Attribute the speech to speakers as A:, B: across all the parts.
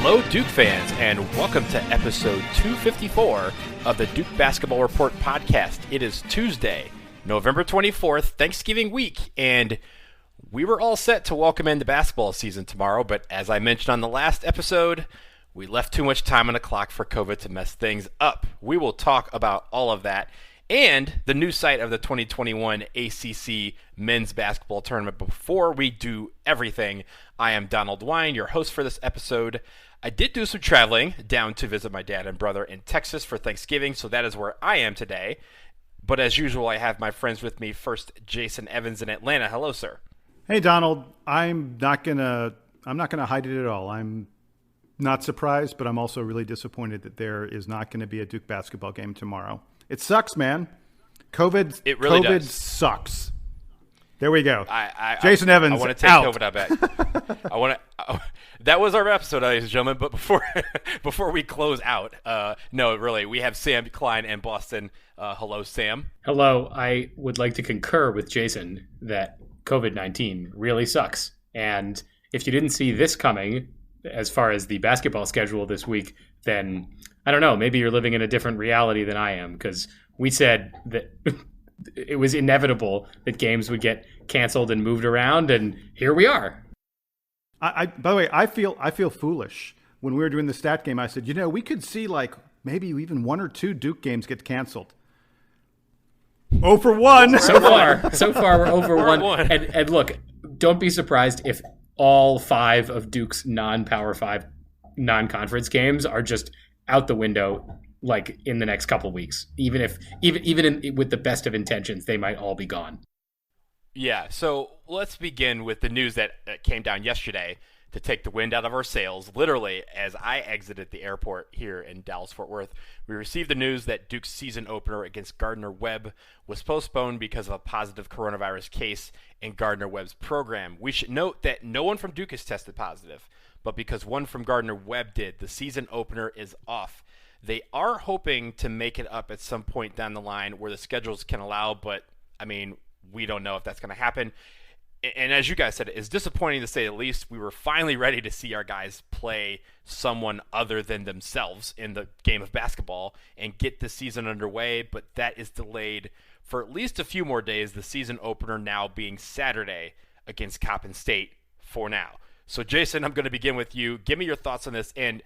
A: Hello, Duke fans, and welcome to episode 254 of the Duke Basketball Report podcast. It is Tuesday, November 24th, Thanksgiving week, and we were all set to welcome in the basketball season tomorrow, but as I mentioned on the last episode, we left too much time on the clock for COVID to mess things up. We will talk about all of that and the new site of the 2021 ACC men's basketball tournament. Before we do everything, I am Donald Wine, your host for this episode. I did do some traveling down to visit my dad and brother in Texas for Thanksgiving, so that is where I am today. But as usual, I have my friends with me. First, Jason Evans in Atlanta. Hello, sir.
B: Hey, Donald. I'm not gonna hide it at all. I'm not surprised, but I'm also really disappointed that there is not going to be a Duke basketball game tomorrow. It sucks, man. COVID
A: does.
B: Sucks. There we go.
A: Jason
B: Evans,
A: I want to take
B: out.
A: COVID back. That was our episode, ladies and gentlemen. But before we close out, no, really, we have Sam Klein in Boston. Hello, Sam.
C: Hello. I would like to concur with Jason that COVID-19 really sucks. And if you didn't see this coming, as far as the basketball schedule this week, then I don't know, maybe you're living in a different reality than I am, because we said that it was inevitable that games would get canceled and moved around, and here we are.
B: By the way, I feel foolish. When we were doing the stat game, I said, we could see like maybe even one or two Duke games get canceled. 0 for 1.
C: So far we're over one. And look, don't be surprised if all 5 of Duke's non-Power 5 non-conference games are just out the window, like in the next couple weeks. Even with the best of intentions, they might all be gone.
A: Yeah, so let's begin with the news that came down yesterday to take the wind out of our sails. Literally, as I exited the airport here in Dallas-Fort Worth, we received the news that Duke's season opener against Gardner-Webb was postponed because of a positive coronavirus case in Gardner-Webb's program. We should note that no one from Duke has tested positive, but because one from Gardner-Webb did, the season opener is off. They are hoping to make it up at some point down the line where the schedules can allow, but, we don't know if that's going to happen. And as you guys said, it's disappointing to say the least. We were finally ready to see our guys play someone other than themselves in the game of basketball and get the season underway, but that is delayed for at least a few more days, the season opener now being Saturday against Coppin State for now. So, Jason, I'm going to begin with you. Give me your thoughts on this. And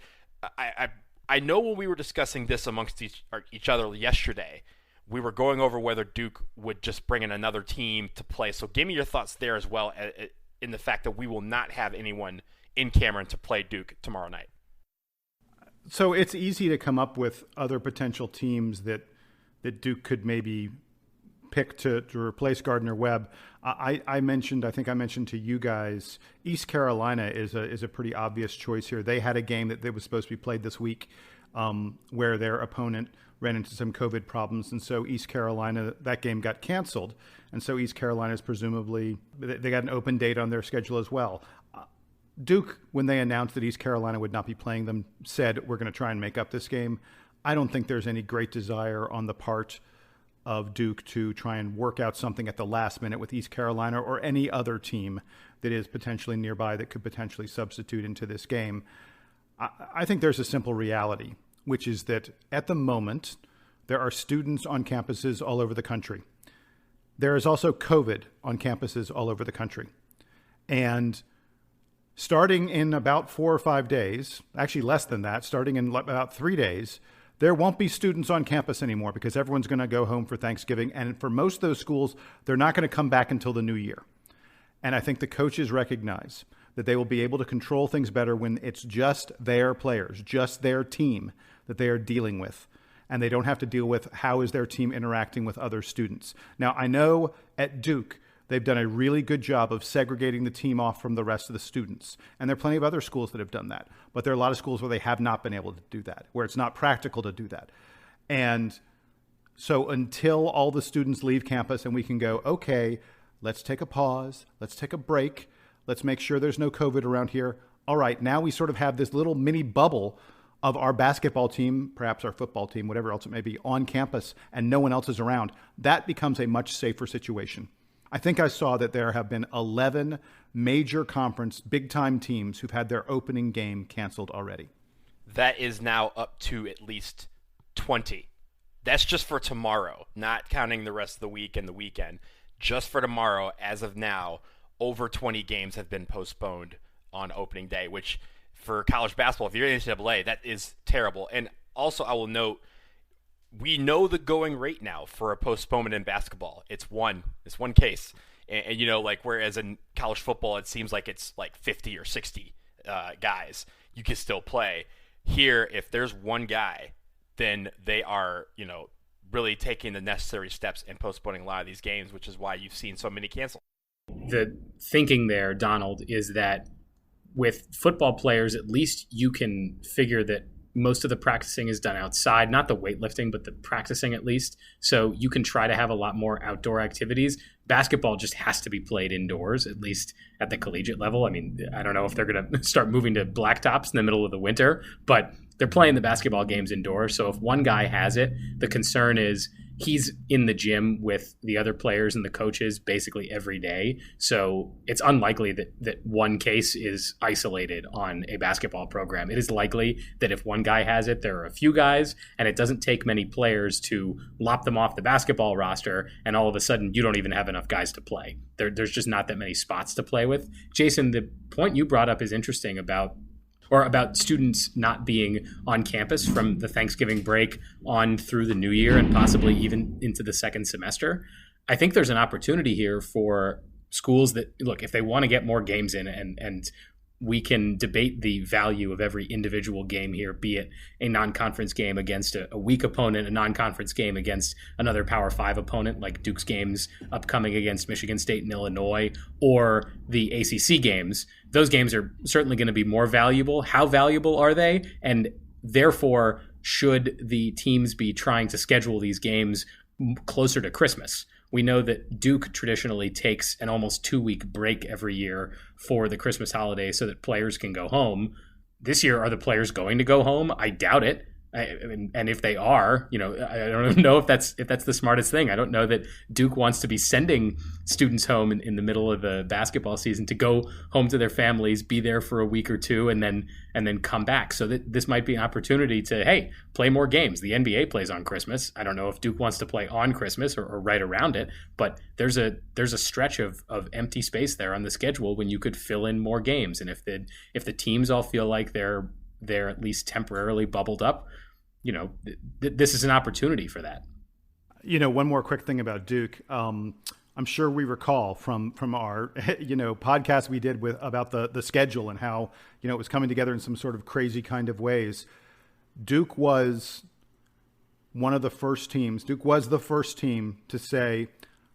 A: I know when we were discussing this amongst each other yesterday, we were going over whether Duke would just bring in another team to play. So give me your thoughts there as well, in the fact that we will not have anyone in Cameron to play Duke tomorrow night.
B: So it's easy to come up with other potential teams that Duke could maybe pick to replace Gardner-Webb. I think I mentioned to you guys, East Carolina is a pretty obvious choice here. They had a game that was supposed to be played this week where their opponent ran into some COVID problems, and so East Carolina, that game got canceled, and so East Carolina is presumably, they got an open date on their schedule as well. Duke, when they announced that East Carolina would not be playing them, said, we're going to try and make up this game. I don't think there's any great desire on the part of Duke to try and work out something at the last minute with East Carolina or any other team that is potentially nearby that could potentially substitute into this game. I think there's a simple reality, which is that at the moment, there are students on campuses all over the country. There is also COVID on campuses all over the country. And starting in about 4 or 5 days, actually less than that, starting in about 3 days, there won't be students on campus anymore because everyone's going to go home for Thanksgiving. And for most of those schools, they're not going to come back until the new year. And I think the coaches recognize that they will be able to control things better when it's just their players, just their team that they are dealing with. And they don't have to deal with how is their team interacting with other students. Now, I know at Duke, they've done a really good job of segregating the team off from the rest of the students. And there are plenty of other schools that have done that. But there are a lot of schools where they have not been able to do that, where it's not practical to do that. And so until all the students leave campus and we can go, okay, let's take a pause, let's take a break, let's make sure there's no COVID around here. All right, now we sort of have this little mini bubble of our basketball team, perhaps our football team, whatever else it may be, on campus, and no one else is around. That becomes a much safer situation. I think I saw that there have been 11 major conference big-time teams who've had their opening game canceled already.
A: That is now up to at least 20. That's just for tomorrow, not counting the rest of the week and the weekend. Just for tomorrow, as of now, over 20 games have been postponed on opening day, which for college basketball, if you're in NCAA, that is terrible. And also, I will note, we know the going rate now for a postponement in basketball. It's one case. And like whereas in college football, it seems like it's like 50 or 60 guys, you can still play. Here, if there's one guy, then they are, really taking the necessary steps and postponing a lot of these games, which is why you've seen so many cancel.
C: The thinking there, Donald, is that with football players, at least you can figure that most of the practicing is done outside, not the weightlifting, but the practicing at least. So you can try to have a lot more outdoor activities. Basketball just has to be played indoors, at least at the collegiate level. I mean, I don't know if they're going to start moving to blacktops in the middle of the winter, but they're playing the basketball games indoors. So if one guy has it, the concern is he's in the gym with the other players and the coaches basically every day. So it's unlikely that one case is isolated on a basketball program. It is likely that if one guy has it, there are a few guys, and it doesn't take many players to lop them off the basketball roster, and all of a sudden you don't even have enough guys to play. There's just not that many spots to play with. Jason, the point you brought up is interesting about students not being on campus from the Thanksgiving break on through the new year and possibly even into the second semester. I think there's an opportunity here for schools that, look, if they want to get more games in, and we can debate the value of every individual game here, be it a non-conference game against a weak opponent, a non-conference game against another Power 5 opponent like Duke's games upcoming against Michigan State and Illinois, or the ACC games. Those games are certainly going to be more valuable. How valuable are they? And therefore, should the teams be trying to schedule these games closer to Christmas? We know that Duke traditionally takes an almost 2-week break every year for the Christmas holiday so that players can go home. This year, are the players going to go home? I doubt it. And if they are, I don't know if that's the smartest thing. I don't know that Duke wants to be sending students home in the middle of the basketball season to go home to their families, be there for a week or two, and then come back. So this might be an opportunity to, hey, play more games. The NBA plays on Christmas. I don't know if Duke wants to play on Christmas or right around it, but there's a stretch of empty space there on the schedule when you could fill in more games. And if the teams all feel like they're at least temporarily bubbled up, this is an opportunity for that.
B: One more quick thing about Duke. I'm sure we recall from our podcast we did about the schedule and how it was coming together in some sort of crazy kind of ways. Duke was one of the first teams. Duke was the first team to say,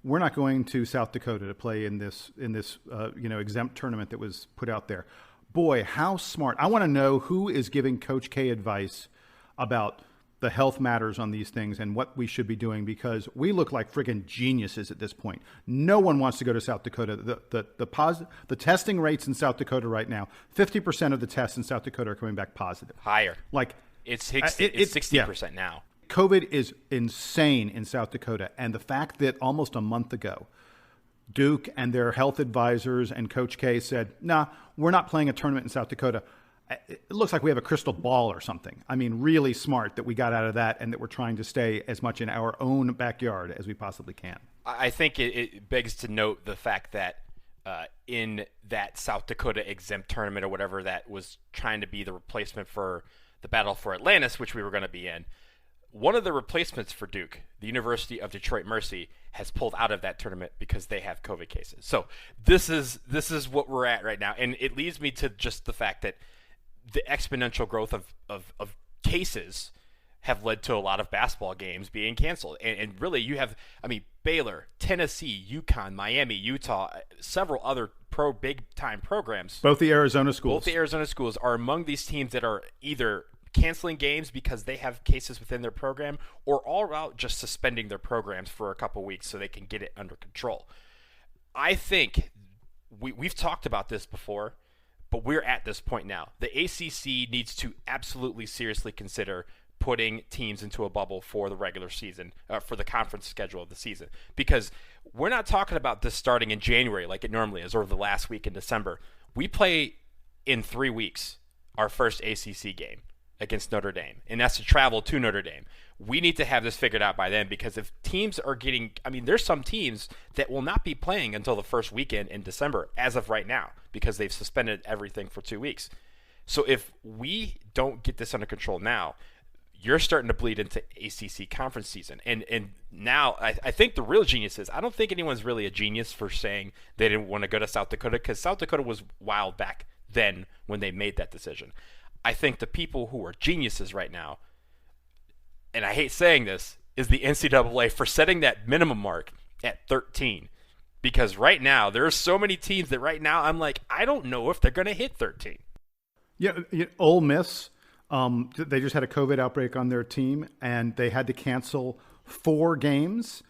B: we're not going to South Dakota to play in this exempt tournament that was put out there. Boy, how smart. I want to know who is giving Coach K advice about the health matters on these things and what we should be doing, because we look like friggin' geniuses at this point. No one wants to go to South Dakota. The testing rates in South Dakota right now, 50% of the tests in South Dakota are coming back positive.
A: Higher.
B: Like
A: it's 60% now.
B: COVID is insane in South Dakota. And the fact that almost a month ago, Duke and their health advisors and Coach K said, nah, we're not playing a tournament in South Dakota. It looks like we have a crystal ball or something. I mean, really smart that we got out of that and that we're trying to stay as much in our own backyard as we possibly can.
A: I think it begs to note the fact that in that South Dakota exempt tournament or whatever that was trying to be the replacement for the Battle for Atlantis, which we were going to be in, one of the replacements for Duke, the University of Detroit Mercy, has pulled out of that tournament because they have COVID cases. So this is what we're at right now. And it leads me to just the fact that the exponential growth of cases have led to a lot of basketball games being canceled. And really, you have, Baylor, Tennessee, UConn, Miami, Utah, several other big-time programs.
B: Both the Arizona schools
A: are among these teams that are either canceling games because they have cases within their program or all out just suspending their programs for a couple weeks so they can get it under control. I think we've talked about this before, but we're at this point now. The ACC needs to absolutely seriously consider putting teams into a bubble for the regular season, for the conference schedule of the season. Because we're not talking about this starting in January like it normally is, or the last week in December. We play in 3 weeks our first ACC game against Notre Dame, and that's to travel to Notre Dame. We need to have this figured out by then, because if teams are getting, there's some teams that will not be playing until the first weekend in December as of right now, because they've suspended everything for 2 weeks. So if we don't get this under control now, you're starting to bleed into ACC conference season. And now I think the real genius is, I don't think anyone's really a genius for saying they didn't want to go to South Dakota, because South Dakota was wild back then when they made that decision. I think the people who are geniuses right now, and I hate saying this, is the NCAA for setting that minimum mark at 13. Because right now, there are so many teams that right now I'm like, I don't know if they're going to hit 13.
B: Yeah, Ole Miss, they just had a COVID outbreak on their team, and they had to cancel 4 games.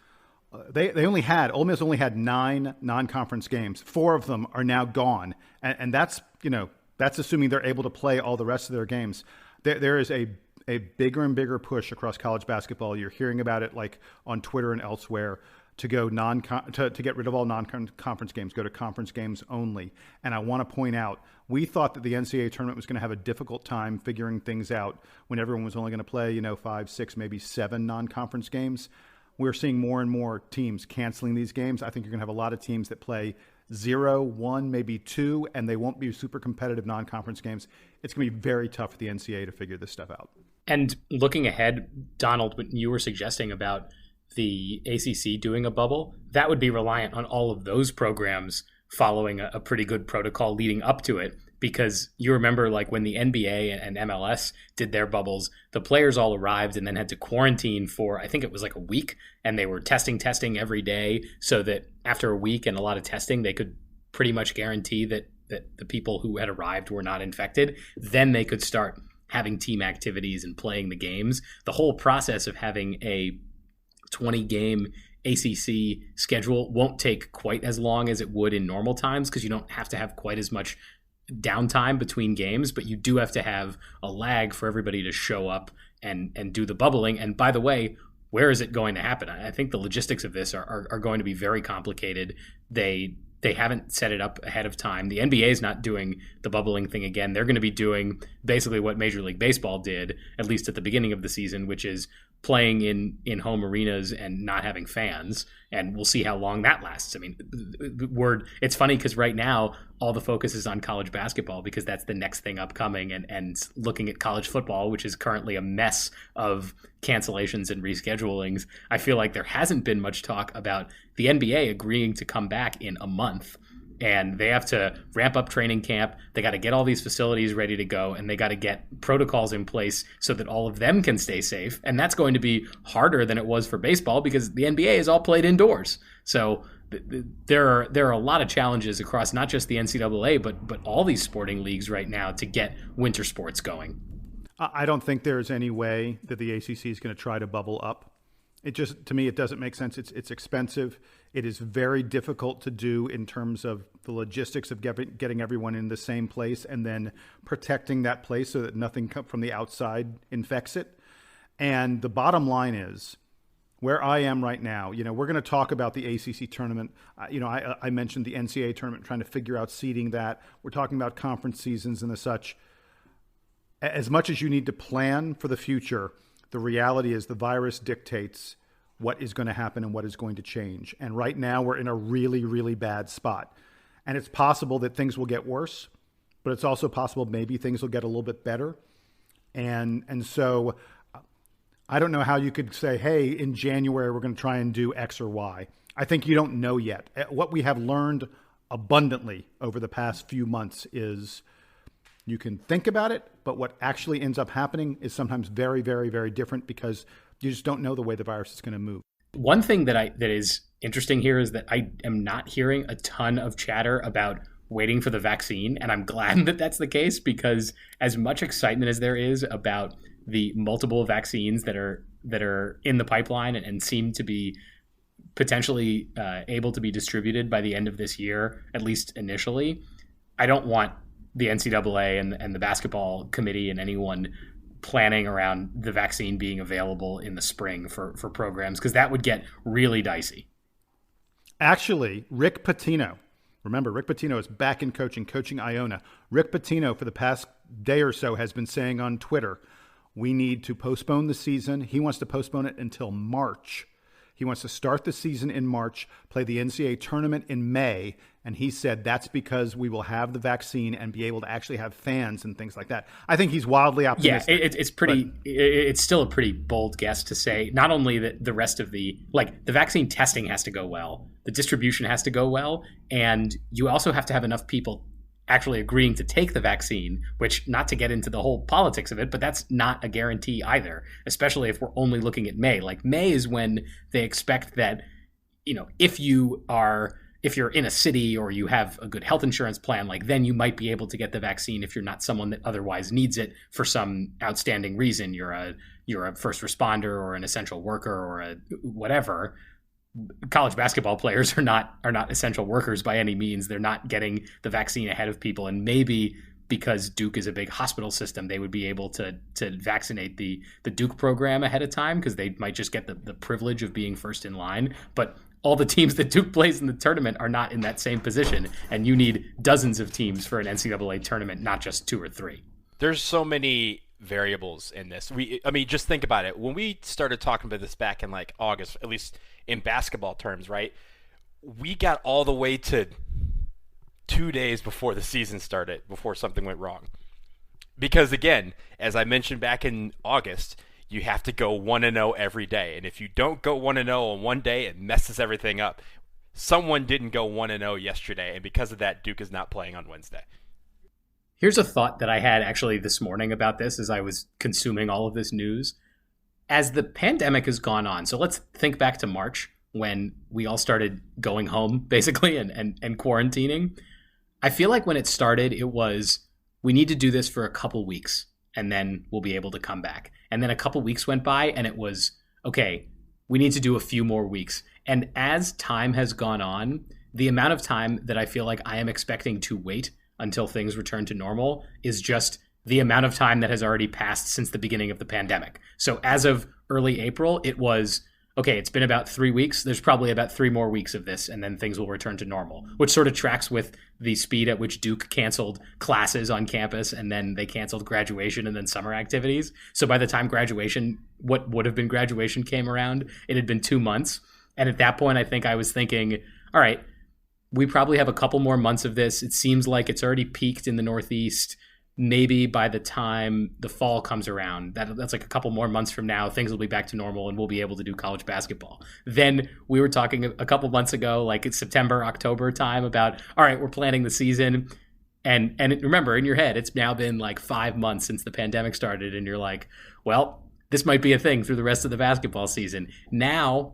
B: Ole Miss only had 9 non-conference games. 4 of them are now gone, and that's assuming they're able to play all the rest of their games. There is a bigger and bigger push across college basketball. You're hearing about it like on Twitter and elsewhere, to go to get rid of all non-conference games, go to conference games only. And I want to point out, we thought that the NCAA tournament was going to have a difficult time figuring things out when everyone was only going to play, 5, 6, maybe 7 non-conference games. We're seeing more and more teams canceling these games. I think you're going to have a lot of teams that play 0, 1, maybe 2, and they won't be super competitive non-conference games. It's going to be very tough for the NCAA to figure this stuff out.
C: And looking ahead, Donald, what you were suggesting about the ACC doing a bubble, that would be reliant on all of those programs following a pretty good protocol leading up to it. Because you remember, like, when the NBA and MLS did their bubbles, the players all arrived and then had to quarantine for, I think it was like a week, and they were testing every day, so that after a week and a lot of testing, they could pretty much guarantee that the people who had arrived were not infected. Then they could start having team activities and playing the games. The whole process of having a 20-game ACC schedule won't take quite as long as it would in normal times, because you don't have to have quite as much downtime between games, but you do have to have a lag for everybody to show up and do the bubbling. And by the way, where is it going to happen? I think the logistics of this are going to be very complicated. They haven't set it up ahead of time. The NBA is not doing the bubbling thing again. They're going to be doing basically what Major League Baseball did, at least at the beginning of the season, which is playing in home arenas and not having fans. And we'll see how long that lasts. I mean, it's funny because right now all the focus is on college basketball, because that's the next thing upcoming, and looking at college football, which is currently a mess of cancellations and reschedulings. I feel like there hasn't been much talk about the NBA agreeing to come back in a month. And they have to ramp up training camp. They got to get all these facilities ready to go, and they got to get protocols in place so that all of them can stay safe. And that's going to be harder than it was for baseball, because the NBA is all played indoors. So there are a lot of challenges across not just the NCAA, but all these sporting leagues right now to get winter sports going.
B: I don't think there's any way that the ACC is going to try to bubble up. To me, it doesn't make sense. It's expensive. It is very difficult to do in terms of the logistics of getting everyone in the same place and then protecting that place so that nothing from the outside infects it. And the bottom line is, where I am right now, we're going to talk about the ACC tournament. I mentioned the NCAA tournament, trying to figure out seeding that. We're talking about conference seasons and the such. As much as you need to plan for the future, the reality is the virus dictates what is going to happen and what is going to change. And right now we're in a really, really bad spot. And it's possible that things will get worse, but it's also possible maybe things will get a little bit better. And so I don't know how you could say, hey, in January, we're going to try and do X or Y. I think you don't know yet. What we have learned abundantly over the past few months is you can think about it, but what actually ends up happening is sometimes very, very, very different, because you just don't know the way the virus is going to move.
C: One thing that is interesting here is that I am not hearing a ton of chatter about waiting for the vaccine, and I'm glad that that's the case, because as much excitement as there is about the multiple vaccines that are in the pipeline and seem to be potentially able to be distributed by the end of this year, at least initially, I don't want the NCAA and the basketball committee and anyone planning around the vaccine being available in the spring for programs, because that would get really dicey.
B: Actually, Rick Pitino, remember, Rick Pitino is back in coaching Iona. Rick Pitino, for the past day or so, has been saying on Twitter, we need to postpone the season. He wants to postpone it until March. He wants to start the season in March, play the NCAA tournament in May, and he said that's because we will have the vaccine and be able to actually have fans and things like that. I think he's wildly optimistic.
C: Yeah, it's still a pretty bold guess to say not only that the rest of the vaccine testing has to go well, the distribution has to go well, and you also have to have enough people actually agreeing to take the vaccine, which, not to get into the whole politics of it, but that's not a guarantee either, especially if we're only looking at May. Like, May is when they expect that, if you're in a city or you have a good health insurance plan, like, then you might be able to get the vaccine if you're not someone that otherwise needs it for some outstanding reason. You're a first responder or an essential worker or a whatever. College basketball players are not essential workers by any means. They're not getting the vaccine ahead of people, and maybe because Duke is a big hospital system, they would be able to vaccinate the Duke program ahead of time, because they might just get the privilege of being first in line. But all the teams that Duke plays in the tournament are not in that same position, and you need dozens of teams for an NCAA tournament, not just 2 or 3.
A: There's so many variables in this. Just think about it. When we started talking about this back in like August, at least in basketball terms, right? We got all the way to 2 days before the season started, before something went wrong. Because again, as I mentioned back in August, you have to go 1-0 every day. And if you don't go 1-0 on one day, it messes everything up. Someone didn't go 1-0 yesterday, and because of that, Duke is not playing on Wednesday.
C: Here's a thought that I had actually this morning about this as I was consuming all of this news. As the pandemic has gone on, so let's think back to March when we all started going home, basically, and quarantining. I feel like when it started, it was, we need to do this for a couple weeks, and then we'll be able to come back. And then a couple weeks went by, and it was, okay, we need to do a few more weeks. And as time has gone on, the amount of time that I feel like I am expecting to wait until things return to normal is just the amount of time that has already passed since the beginning of the pandemic. So as of early April, it was, okay, it's been about 3 weeks. There's probably about 3 more weeks of this, and then things will return to normal, which sort of tracks with the speed at which Duke canceled classes on campus, and then they canceled graduation and then summer activities. So by the time graduation, what would have been graduation, came around, it had been 2 months. And at that point, I think I was thinking, all right, we probably have a couple more months of this. It seems like it's already peaked in the Northeast. Maybe by the time the fall comes around, that's like a couple more months from now, things will be back to normal and we'll be able to do college basketball. Then we were talking a couple months ago, like it's September, October time, about, all right, we're planning the season. And remember, in your head, it's now been like 5 months since the pandemic started. And you're like, well, this might be a thing through the rest of the basketball season. Now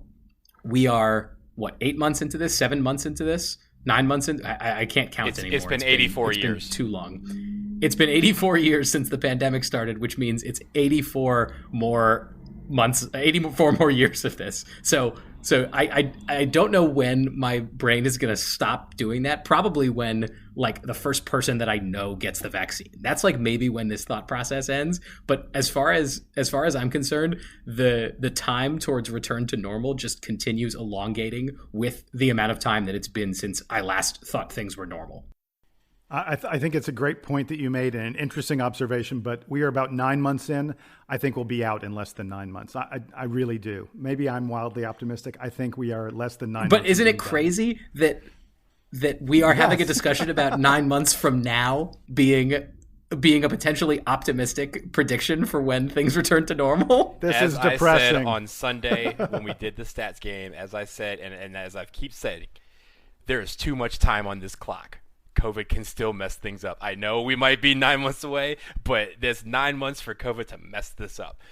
C: we are, 8 months into this, 7 months into this, 9 months in? I can't count anymore.
A: It's been 84 years.
C: It's been too long. It's been 84 years since the pandemic started, which means it's 84 more months, 84 more years of this. So I don't know when my brain is going to stop doing that. Probably when like the first person that I know gets the vaccine. That's like maybe when this thought process ends. But as far as I'm concerned, the time towards return to normal just continues elongating with the amount of time that it's been since I last thought things were normal.
B: I think it's a great point that you made and an interesting observation, but we are about 9 months in. I think we'll be out in less than 9 months. I really do. Maybe I'm wildly optimistic. I think we are less than 9 months.
C: But isn't it crazy that we are having a discussion about 9 months from now being a potentially optimistic prediction for when things return to normal?
B: This is depressing.
A: As I said on Sunday when we did the stats game, as I said, and as I keep saying, there is too much time on this clock. COVID can still mess things up. I know we might be 9 months away, but there's 9 months for COVID to mess this up.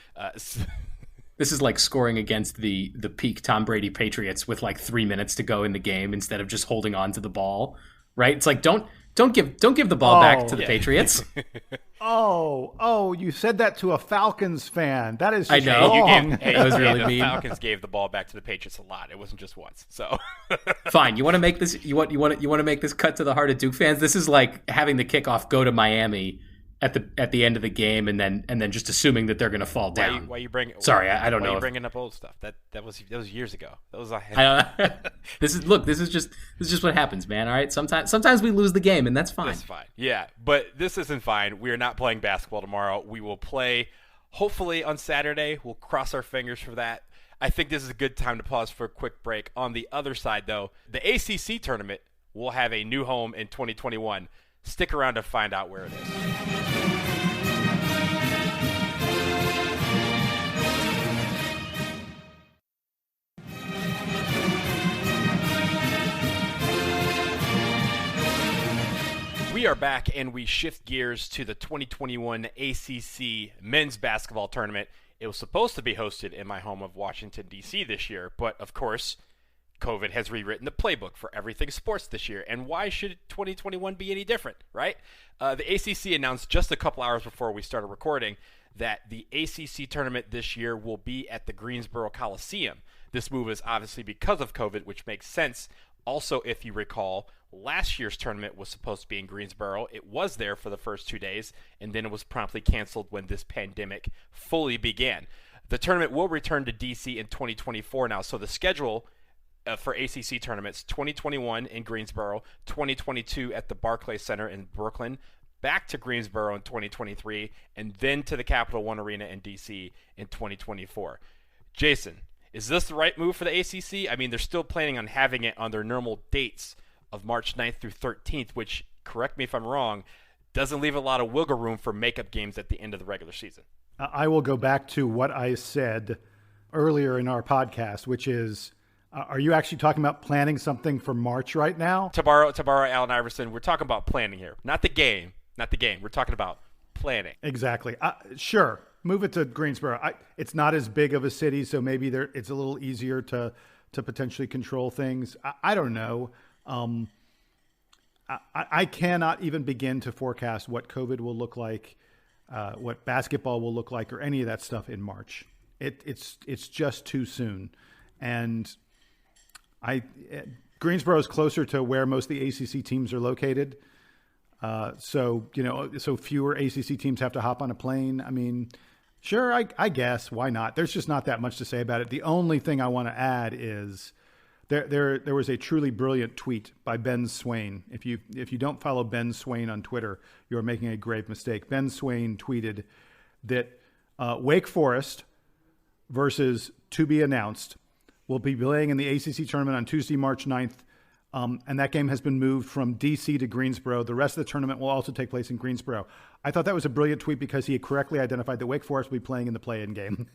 C: This is like scoring against the peak Tom Brady Patriots with like 3 minutes to go in the game instead of just holding on to the ball, right? It's like don't give the ball back to the Patriots.
B: You said that to a Falcons fan. That is
C: I know.
B: wrong.
C: That was really
A: the
C: mean.
A: Falcons gave the ball back to the Patriots a lot. It wasn't just once. So
C: fine. You want to make this? You want to make this cut to the heart of Duke fans? This is like having the kickoff go to Miami at the end of the game, and then just assuming that they're going to fall down.
A: Why you bring?
C: Sorry, I don't know.
A: Why you bringing up old stuff? That was years ago. That was
C: this is just what happens, man. All right, sometimes we lose the game, and that's fine.
A: That's fine. Yeah, but this isn't fine. We are not playing basketball tomorrow. We will play hopefully on Saturday. We'll cross our fingers for that. I think this is a good time to pause for a quick break. On the other side, though, the ACC tournament will have a new home in 2021. Stick around to find out where it is. We are back, and we shift gears to the 2021 ACC men's basketball tournament. It was supposed to be hosted in my home of Washington, D.C. this year, but of course, COVID has rewritten the playbook for everything sports this year. And why should 2021 be any different, right? The ACC announced just a couple hours before we started recording that the ACC tournament this year will be at the Greensboro Coliseum. This move is obviously because of COVID, which makes sense. Also, if you recall, last year's tournament was supposed to be in Greensboro. It was there for the first 2 days, and then it was promptly canceled when this pandemic fully began. The tournament will return to D.C. in 2024 now, so the schedule for ACC tournaments, 2021 in Greensboro, 2022 at the Barclays Center in Brooklyn, back to Greensboro in 2023, and then to the Capital One Arena in D.C. in 2024. Jason, is this the right move for the ACC? I mean, they're still planning on having it on their normal dates of March 9th through 13th, which, correct me if I'm wrong, doesn't leave a lot of wiggle room for makeup games at the end of the regular season.
B: I will go back to what I said earlier in our podcast, which is, are you actually talking about planning something for March right now?
A: To borrow Allen Iverson, we're talking about planning here. Not the game. We're talking about planning.
B: Exactly. Sure. Move it to Greensboro. It's not as big of a city, so maybe it's a little easier to potentially control things. I don't know. I cannot even begin to forecast what COVID will look like, what basketball will look like, or any of that stuff in March. It's just too soon. And Greensboro is closer to where most of the ACC teams are located. So fewer ACC teams have to hop on a plane. I mean, sure, I guess, why not? There's just not that much to say about it. The only thing I want to add is there was a truly brilliant tweet by Ben Swain. If you don't follow Ben Swain on Twitter, you're making a grave mistake. Ben Swain tweeted that Wake Forest versus to be announced will be playing in the ACC tournament on Tuesday, March 9th. And that game has been moved from D.C. to Greensboro. The rest of the tournament will also take place in Greensboro. I thought that was a brilliant tweet because he correctly identified that Wake Forest will be playing in the play-in game.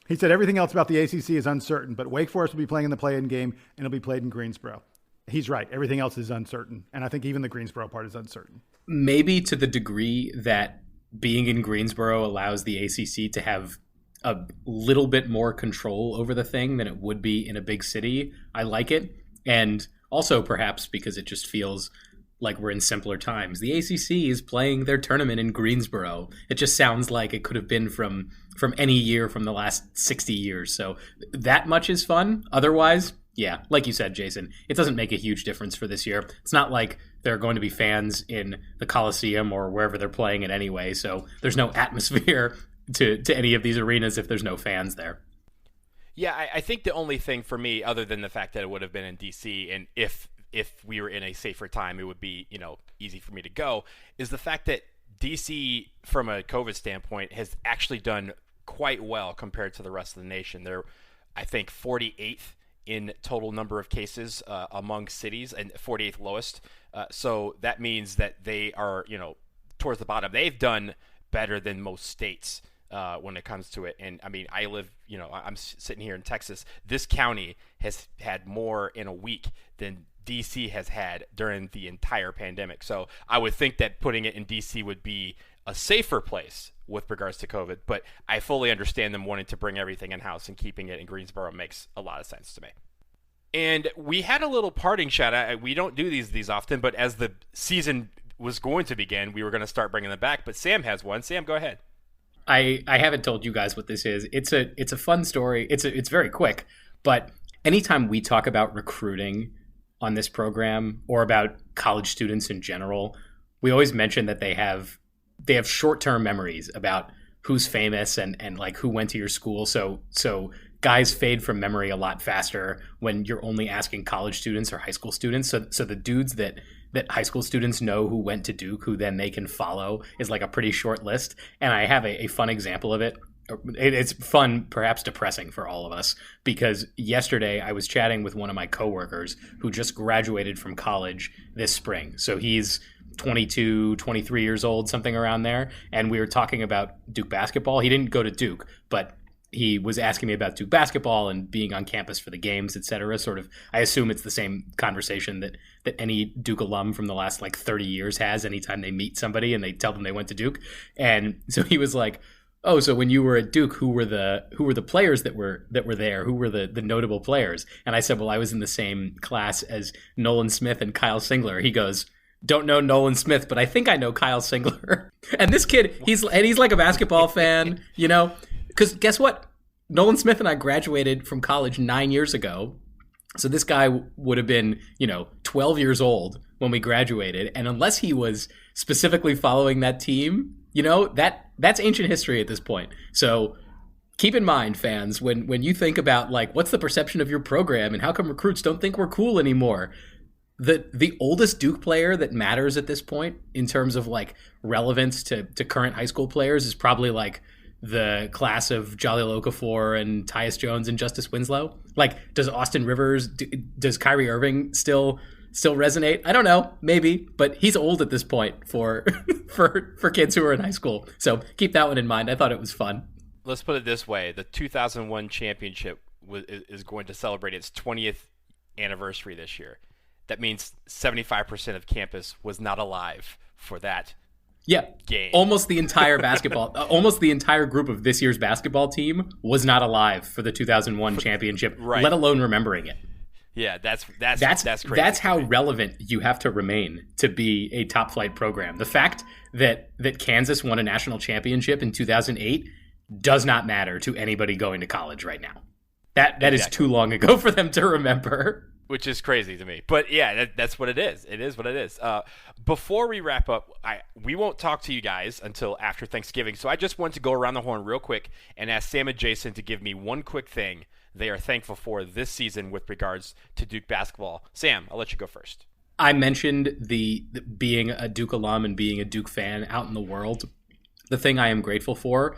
B: He said everything else about the ACC is uncertain, but Wake Forest will be playing in the play-in game, and it'll be played in Greensboro. He's right. Everything else is uncertain, and I think even the Greensboro part is uncertain.
C: Maybe to the degree that being in Greensboro allows the ACC to have a little bit more control over the thing than it would be in a big city. I like it. And also perhaps because it just feels like we're in simpler times. The ACC is playing their tournament in Greensboro. It just sounds like it could have been from any year from the last 60 years. So that much is fun. Otherwise, yeah, like you said, Jason, it doesn't make a huge difference for this year. It's not like there are going to be fans in the Coliseum or wherever they're playing it anyway. So there's no atmosphere to any of these arenas if there's no fans there.
A: Yeah, I think the only thing for me, other than the fact that it would have been in D.C. and if we were in a safer time, it would be easy for me to go, is the fact that D.C. from a COVID standpoint has actually done quite well compared to the rest of the nation. They're, I think, 48th in total number of cases among cities and 48th lowest. So that means that they are towards the bottom. They've done better than most states. When it comes to it. And I mean, I'm sitting here in Texas. This county has had more in a week than DC has had during the entire pandemic. So I would think that putting it in DC would be a safer place with regards to COVID, but I fully understand them wanting to bring everything in-house, and keeping it in Greensboro makes a lot of sense to me. And we had a little parting shot. We don't do these often, but as the season was going to begin, we were going to start bringing them back, but Sam has one. Sam, go ahead.
C: I haven't told you guys what this is. It's a fun story. It's very quick, but anytime we talk about recruiting on this program or about college students in general, we always mention that they have they have short-term memories about who's famous and like who went to your school. So guys fade from memory a lot faster when you're only asking college students or high school students. So the dudes that high school students know who went to Duke, who then they can follow, is like a pretty short list. And I have a fun example of it. It's fun, perhaps depressing for all of us, because yesterday I was chatting with one of my coworkers who just graduated from college this spring. So he's 22, 23 years old, something around there. And we were talking about Duke basketball. He didn't go to Duke, but he was asking me about Duke basketball and being on campus for the games, et cetera. Sort of, I assume it's the same conversation that any Duke alum from the last like 30 years has anytime they meet somebody and they tell them they went to Duke. And so he was like, oh, so when you were at Duke, who were the players that were there? Who were the notable players? And I said, well, I was in the same class as Nolan Smith and Kyle Singler. He goes, don't know Nolan Smith, but I think I know Kyle Singler. And this kid, he's like a basketball fan, you know, because guess what? Nolan Smith and I graduated from college 9 years ago. So this guy would have been, 12 years old when we graduated. And unless he was specifically following that team, that's ancient history at this point. So keep in mind, fans, when you think about like, what's the perception of your program and how come recruits don't think we're cool anymore? The oldest Duke player that matters at this point in terms of like relevance to current high school players is probably like the class of Jalil Okafor and Tyus Jones and Justice Winslow. Like, does Austin Rivers, does Kyrie Irving still resonate? I don't know, maybe, but he's old at this point for for kids who are in high school. So keep that one in mind. I thought it was fun.
A: Let's put it this way: the 2001 championship is going to celebrate its 20th anniversary this year. That means 75% of campus was not alive for that.
C: Yeah,
A: game.
C: Almost the entire almost the entire group of this year's basketball team was not alive for the 2001 championship,
A: right,
C: let alone remembering it.
A: Yeah, that's crazy.
C: That's how relevant you have to remain to be a top flight program. The fact that Kansas won a national championship in 2008 does not matter to anybody going to college right now. That exactly. Is too long ago for them to remember.
A: Which is crazy to me. But yeah, that's what it is. It is what it is. Before we wrap up, we won't talk to you guys until after Thanksgiving. So I just want to go around the horn real quick and ask Sam and Jason to give me one quick thing they are thankful for this season with regards to Duke basketball. Sam, I'll let you go first.
C: I mentioned the being a Duke alum and being a Duke fan out in the world. The thing I am grateful for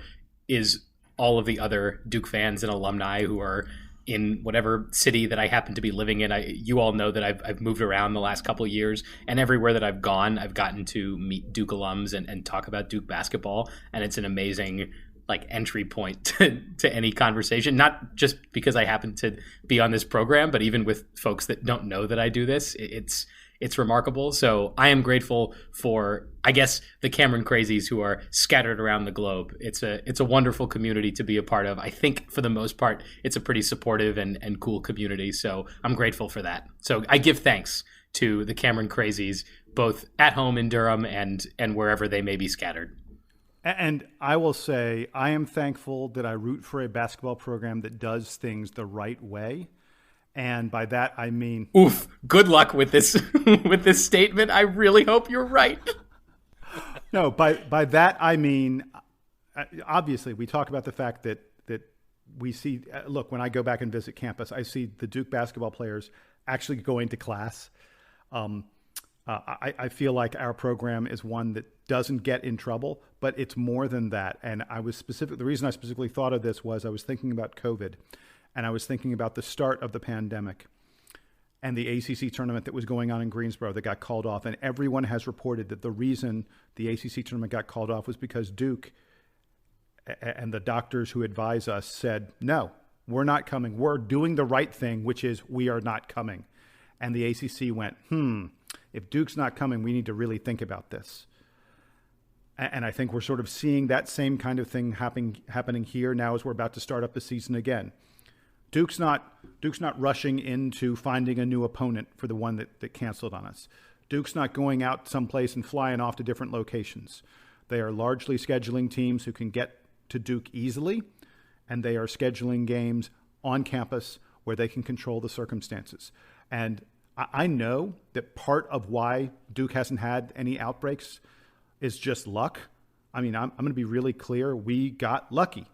C: is all of the other Duke fans and alumni who are in whatever city that I happen to be living in. You all know that I've moved around the last couple of years, and everywhere that I've gone, I've gotten to meet Duke alums and talk about Duke basketball, and it's an amazing like entry point to any conversation, not just because I happen to be on this program, but even with folks that don't know that I do this. It's remarkable. So I am grateful for, I guess, the Cameron Crazies who are scattered around the globe. It's a wonderful community to be a part of. I think for the most part, it's a pretty supportive and cool community. So I'm grateful for that. So I give thanks to the Cameron Crazies, both at home in Durham and wherever they may be scattered.
B: And I will say, I am thankful that I root for a basketball program that does things the right way. And by that, I mean...
C: Oof, good luck with this with this statement. I really hope you're right.
B: No, by that, I mean, obviously, we talk about the fact that we see... Look, when I go back and visit campus, I see the Duke basketball players actually going to class. I feel like our program is one that doesn't get in trouble, but it's more than that. And the reason I specifically thought of this was I was thinking about COVID. And I was thinking about the start of the pandemic and the ACC tournament that was going on in Greensboro that got called off. And everyone has reported that the reason the ACC tournament got called off was because Duke and the doctors who advise us said, no, we're not coming. We're doing the right thing, which is we are not coming. And the ACC went, if Duke's not coming, we need to really think about this. And I think we're sort of seeing that same kind of thing happening here now as we're about to start up the season again. Duke's not rushing into finding a new opponent for the one that canceled on us. Duke's not going out someplace and flying off to different locations. They are largely scheduling teams who can get to Duke easily, and they are scheduling games on campus where they can control the circumstances. And I know that part of why Duke hasn't had any outbreaks is just luck. I mean, I'm going to be really clear. We got lucky.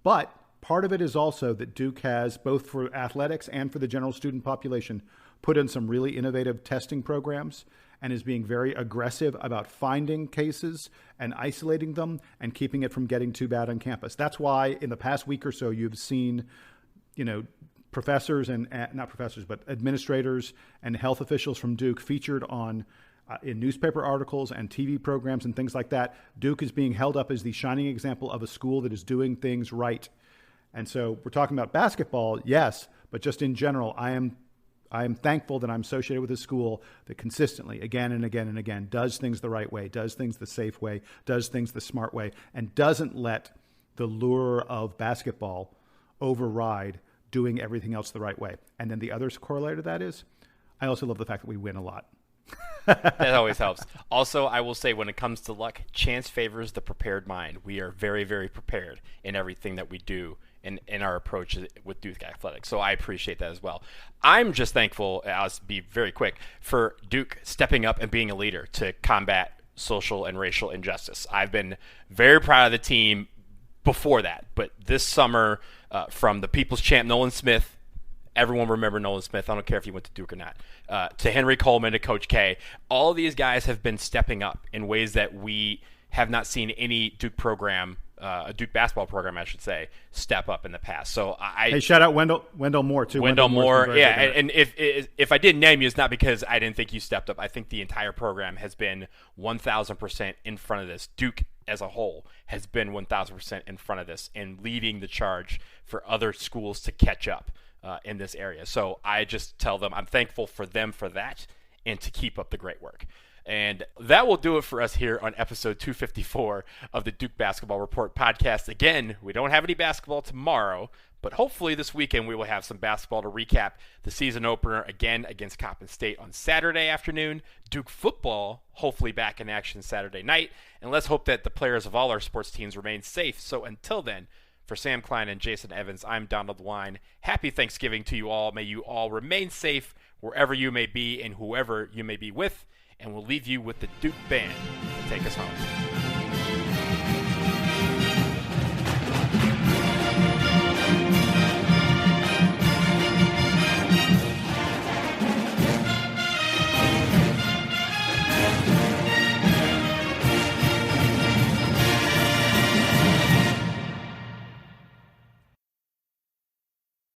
B: But part of it is also that Duke has, both for athletics and for the general student population, put in some really innovative testing programs and is being very aggressive about finding cases and isolating them and keeping it from getting too bad on campus. That's why in the past week or so, you've seen, professors and not professors, but administrators and health officials from Duke featured on in newspaper articles and TV programs and things like that. Duke is being held up as the shining example of a school that is doing things right. And so we're talking about basketball, yes, but just in general, I am thankful that I'm associated with a school that consistently, again and again and again, does things the right way, does things the safe way, does things the smart way, and doesn't let the lure of basketball override doing everything else the right way. And then the other corollary to that is, I also love the fact that we win a lot.
A: That always helps. Also, I will say when it comes to luck, chance favors the prepared mind. We are very, very prepared in everything that we do in our approach with Duke athletics. So I appreciate that as well. I'm just thankful, I'll be very quick, for Duke stepping up and being a leader to combat social and racial injustice. I've been very proud of the team before that, but this summer, from the People's Champ Nolan Smith, everyone remember Nolan Smith, I don't care if he went to Duke or not, to Henry Coleman, to Coach K, all these guys have been stepping up in ways that we have not seen any Duke program, a Duke basketball program, I should say, step up in the past. So
B: hey, shout out Wendell Moore too.
A: Wendell Moore, yeah. And if I didn't name you, it's not because I didn't think you stepped up. I think the entire program has been 1,000% in front of this. Duke as a whole has been 1,000% in front of this and leading the charge for other schools to catch up in this area. So I just tell them I'm thankful for them for that and to keep up the great work. And that will do it for us here on episode 254 of the Duke Basketball Report podcast. Again, we don't have any basketball tomorrow, but hopefully this weekend we will have some basketball to recap the season opener again against Coppin State on Saturday afternoon. Duke football hopefully back in action Saturday night. And let's hope that the players of all our sports teams remain safe. So until then, for Sam Klein and Jason Evans, I'm Donald Wine. Happy Thanksgiving to you all. May you all remain safe wherever you may be and whoever you may be with. And we'll leave you with the Duke Band to take us home.